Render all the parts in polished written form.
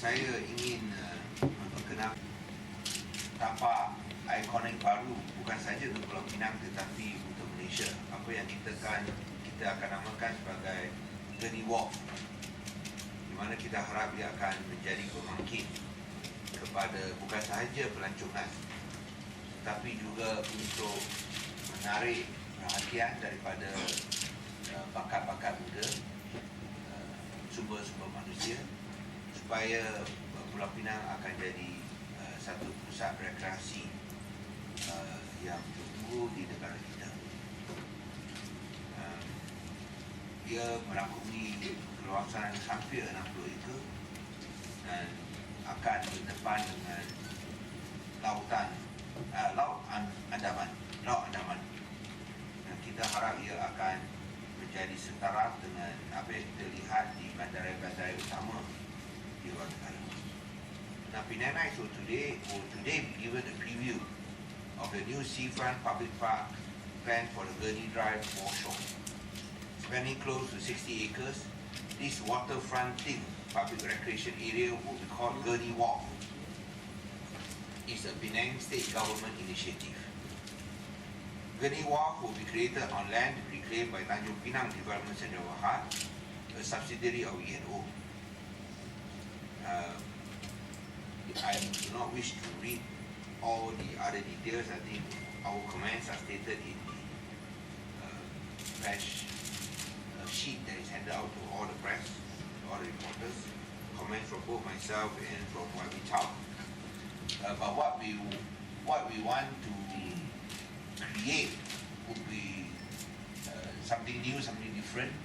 saya ingin memperkenalkan tapak ikonik baru bukan saja untuk Pulau Pinang tetapi untuk Malaysia. Apa yang kita akan namakan sebagai Gurney Wharf, di mana kita harap dia akan menjadi pembangkit kepada bukan sahaja pelancongan tapi juga untuk menarik perhatian daripada bakat-bakat muda, sumber-sumber manusia, supaya Pulau Pinang akan jadi satu pusat rekreasi yang tumbuh di negara kita. Ia merangkumi keluasan hampir 60 ekar dan akan berdepan dengan Laut Andaman. Dan kita harap ia akan menjadi setara dengan apa yang kita lihat di bandaran-bandaran utama di luar negara. Now, Penang will today be given a preview of the new seafront public park planned for the Gurney Drive foreshore. Spanning close to 60 acres, this waterfronting public recreation area will be called Gurney Wharf. It's a Penang state government initiative. Gurney Wharf will be created on land reclaimed by Tanjung Pinang Development Centre Berhad, a subsidiary of ENO. I do not wish to read all the other details. I think our comments are stated in the flash sheet that is handed out to all the press, to all the reporters. Comments from both myself and from YB Chow. But what we want to create would be something new, something different.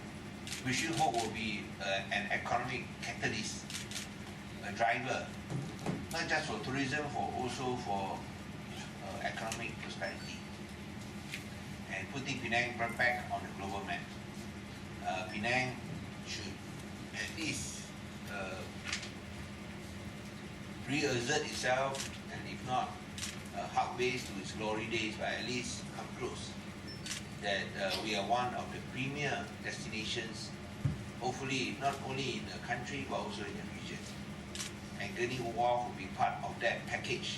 We should hope will be an economic catalyst, a driver, not just for tourism, also for economic prosperity, and putting Penang back on the global map. Penang should at least reassert itself, and if not hark base to its glory days, but at least come close. That we are one of the premier destinations, hopefully not only in the country but also in the region. And Gurney Wharf will be part of that package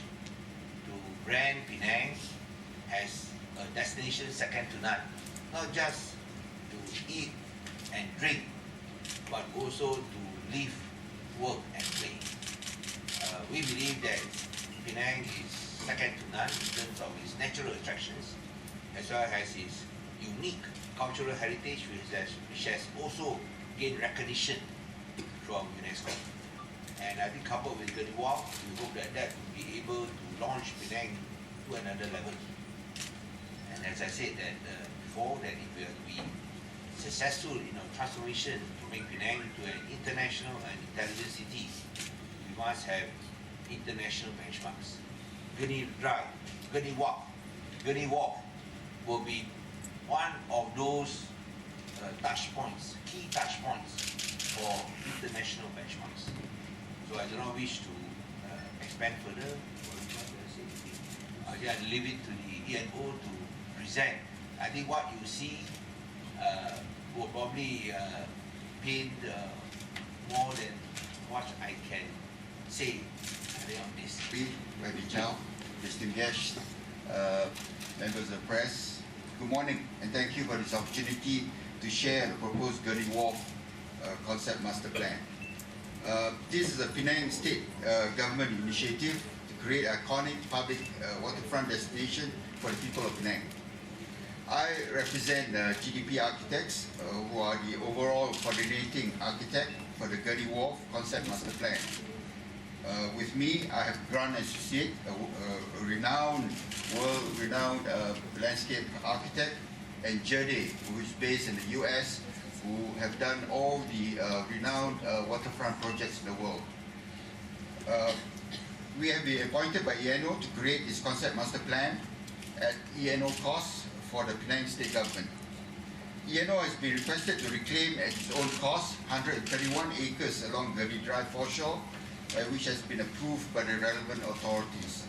to brand Penang as a destination second to none, not just to eat and drink, but also to live, work and play. We believe that Penang is second to none in terms of its natural attractions, as well as its unique cultural heritage, which has also gained recognition from UNESCO. And I think coupled with Gurney Wharf, we hope that will be able to launch Penang to another level. And as I said before, that if we are to be successful in our transformation to make Penang into an international and intelligent city, we must have international benchmarks. Gurney Wharf will be one of those key touch points for international benchmarks. So I do not wish to expand further. I'll leave it to the ENO to present. I think what you see will probably paint more than what I can say on this. YB Chow, distinguished guests, members of the press, good morning, and thank you for this opportunity to share the proposed Gurney Wharf concept master plan. This is a Penang state government initiative to create an iconic public waterfront destination for the people of Penang. I represent GDP Architects, who are the overall coordinating architect for the Gurney Wharf concept master plan. With me, I have Gurney Associate, a world-renowned landscape architect, and Gurney, who is based in the US, who have done all the renowned waterfront projects in the world. We have been appointed by ENO to create this concept master plan at ENO cost for the Penang state government. ENO has been requested to reclaim at its own cost 131 acres along Gurney Drive foreshore, which has been approved by the relevant authorities.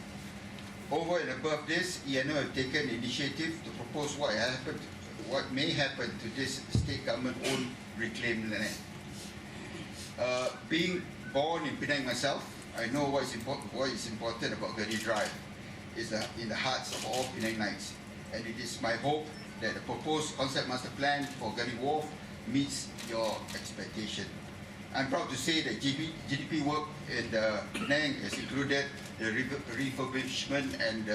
Over and above this, ENO have taken the initiative to propose what may happen to this state government-owned reclaimed land. Being born in Penang myself, I know what is important about Gurney Drive. It's in the hearts of all Penangites, and it is my hope that the proposed concept master plan for Gurney Wharf meets your expectation. I'm proud to say that GDP work in Penang has included the refurbishment and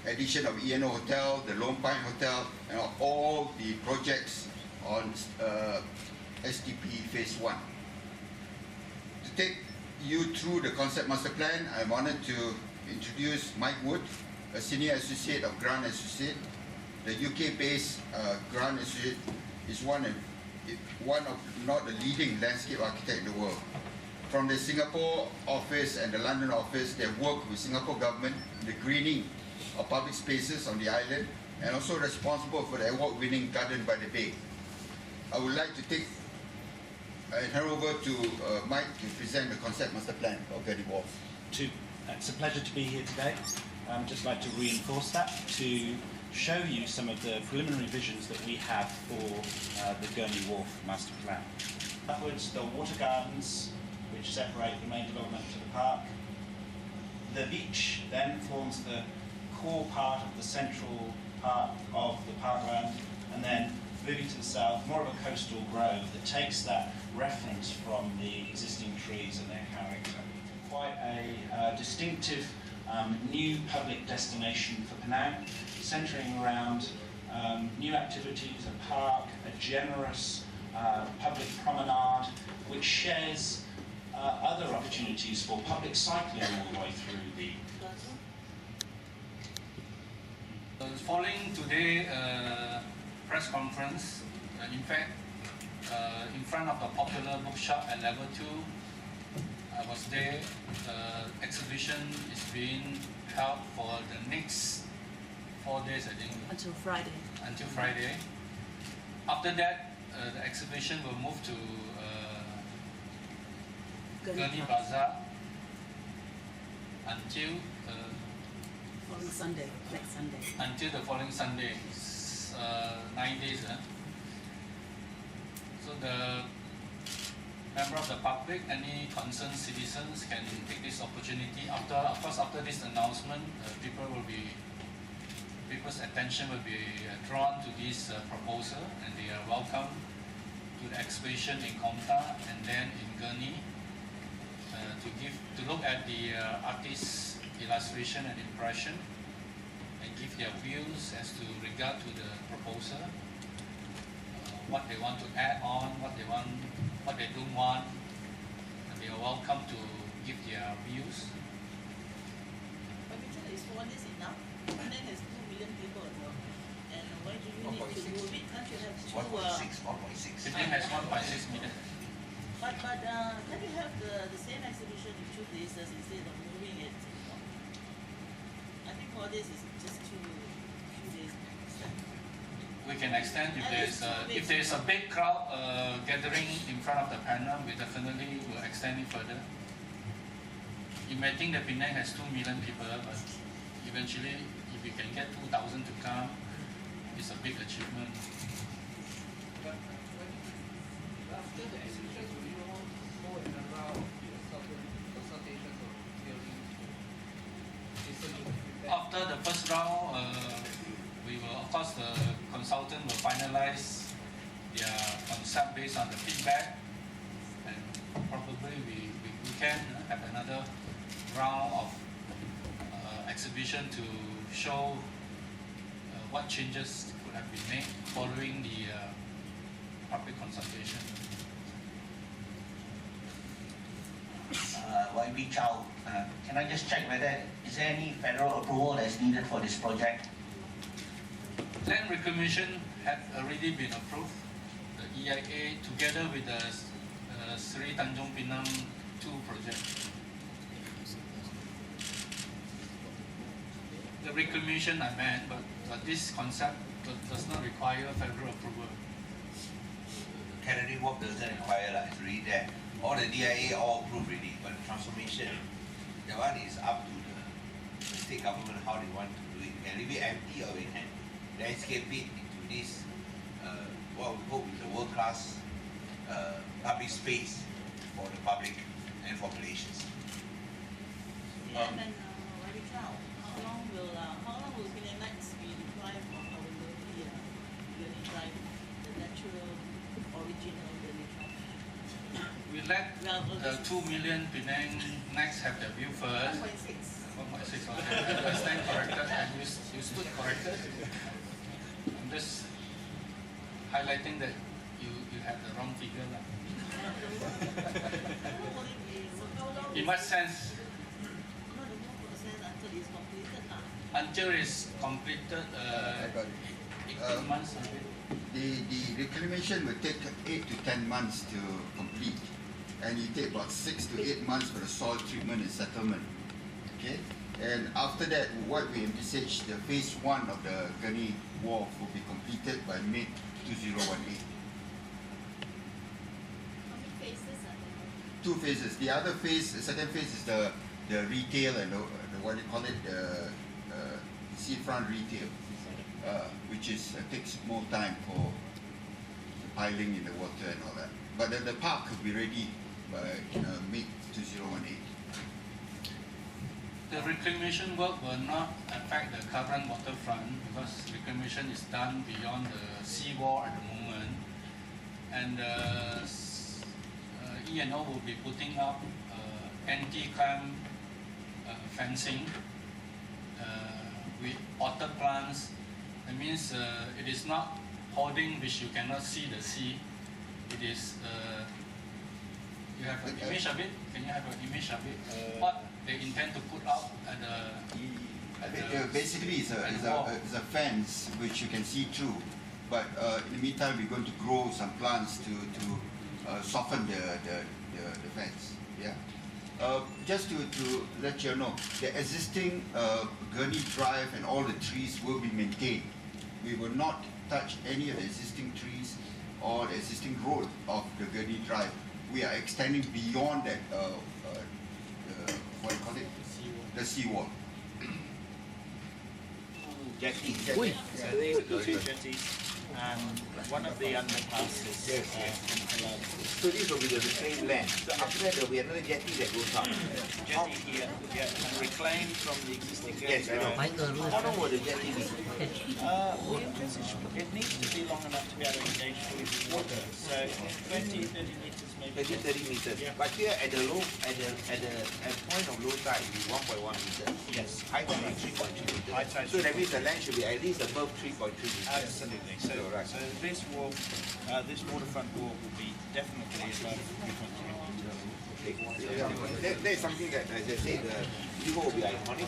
addition of ENO Hotel, the Lone Pine Hotel, and all the projects on SDP Phase 1. To take you through the concept master plan, I'm honored to introduce Mike Wood, a senior associate of Grant Associate. The UK-based Grant Associate is one of not the leading landscape architect in the world. From the Singapore office and the London office, they have worked with Singapore government in the greening of public spaces on the island, and also responsible for the award-winning Garden by the Bay. I would like to hand over to Mike to present the concept master plan of Gurney Wharf. It's a pleasure to be here today. I'd just like to reinforce that, to show you some of the preliminary visions that we have for the Gurney Wharf master plan. Upwards, the water gardens, which separate the main development to the park. The beach then forms the core part of the central part of the parkland, and then moving to the south, more of a coastal grove that takes that reference from the existing trees and their character. Quite a distinctive new public destination for Penang, centering around new activities, a park, a generous public promenade, which shares other opportunities for public cycling all the way through the... Following today's press conference, in fact, in front of the popular bookshop at level 2, I was there. The exhibition is being held for the next 4 days, I think. Until Friday. Until Friday. After that, the exhibition will move to Gurney Bazaar until following Sunday, next Sunday. Until the following Sunday, 9 days. So the member of the public, any concerned citizens can take this opportunity. Of course, after this announcement, people's attention will be drawn to this proposal, and they are welcome to the exhibition in Komta and then in Gurney to look at the artist's illustration and impression and give their views as to regard to the proposal, what they want to add on, what they don't want, and they are welcome to give their views. But Richard, is 1 is enough? Penang has 2 million people at work. And why do you need to move it? Can't you have two? 1.6. Penang has 1.6 million. But can you have the same exhibition in 2 places instead of moving it? I think 4 days is just few days. We can extend if there's a big crowd gathering in front of the panel, we definitely will extend it further. You may think that Penang has 2 million people, but eventually, if we can get 2,000 to come, it's a big achievement. After the exhibition, will you all go in a round consultations or building, listening feedback? After the first round, we will, of course, the consultant will finalize their concept based on the feedback, and probably we can have another round of exhibition to show what changes could have been made following the public consultation. YB Chow, can I just check whether is there any federal approval that's needed for this project? Land reclamation had already been approved. The EIA together with the Sri Tanjung Pinang 2 project. The reclamation I meant, but this concept does not require federal approval. Gurney Wharf doesn't require, it's already there. All the DIA all approved already, but the transformation, that one is up to the state government how they want to do it. You can leave it empty or we can landscape it into this, what we hope is a world-class public space for the public and for Malaysians. Yeah, and very proud. How long will Penang be required for our Gurney Drive, the natural, original Gurney Drive? We let the 2 million Penang next have the view first. 1.6. 1.6, okay. I stand corrected and you stood corrected. I'm just highlighting that you have the wrong figure. In what sense? Until it's completed, I got it. 18 months. The reclamation will take 8 to 10 months to complete, and it take about 6 to 8 months for the soil treatment and settlement. Okay, and after that, what we envisage, the phase 1 of the Gurney Wharf will be completed by mid 2018. How many phases are there? 2 phases. The other phase, the second phase is the retail and the what do you call it, the seafront retail, which is takes more time for the piling in the water and all that. But the park will be ready by mid 2018. The reclamation work will not affect the current waterfront because reclamation is done beyond the seawall at the moment. And E&O will be putting up anti-climb fencing with otter plants. That means it is not hoarding which you cannot see the sea. It is, you have an image of it? Can you have an image of it? What they intend to put up at the... Basically, it's a fence which you can see through. But in the meantime, we're going to grow some plants to soften the fence. Yeah. Just to let you know, the existing Gurney Drive and all the trees will be maintained. We will not touch any of the existing trees or the existing road of the Gurney Drive. We are extending beyond that, what do you call it? The seawall. Jetty. Jetty. So these are the two jetties, and one of the underpasses. So this will be the reclaimed land. So after that there will be another jetty that goes up. Jetty here, yeah, and reclaimed from the existing Yes, I know. How long will the jetty be? It needs to be long enough to be able to engage with water. So 20, 30 meters maybe. 30 meters. Yeah. But here at the point of low tide it is 1.1 meters. Yes. High tide is 3.3 meters. High tide So that means the land should be at least above 3.3 meters. Absolutely. So, Right. so this wall, this waterfront wall will be definitely above 3.3 meters. Okay. That is something that, as I said, the Vivo will be iconic.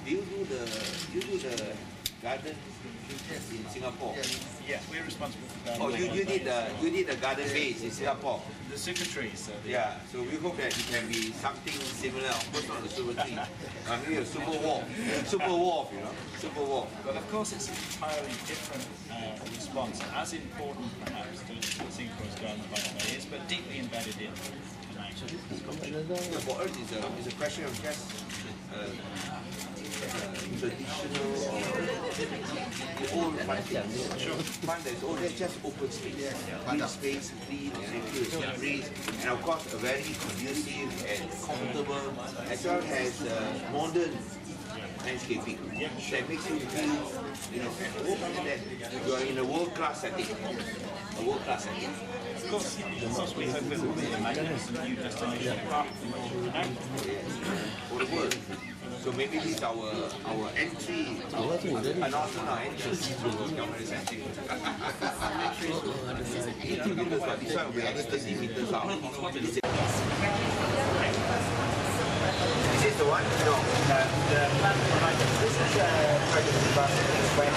Do you do the garden in Singapore? Yeah, we're responsible for that. Oh, you did the garden base in Singapore. The super trees. Yeah, so we hope that it can be something similar. Of course, not the super tree. Maybe a super wharf. Super wharf, you know, super wharf. But of course, it's an entirely different response, as important perhaps to what Singapore's garden by the way is, but deeply embedded in the nature. Yeah, for us, it's a question of just traditional or old fun things. Fun that's old, that's just open space. Green space, clean, and it feels and of course a very conducive and comfortable as well as modern landscaping that makes you feel, you know, at home, that you are in a world-class setting. A world-class setting. Of course, we hope it will be a magnificent new destination park For the world. So maybe this is our entry, announcement, our entrance to Gurney Center. 80 meters, but this one will be at 30 meters out. Is this the one? No. The plan provided. This is a project bus when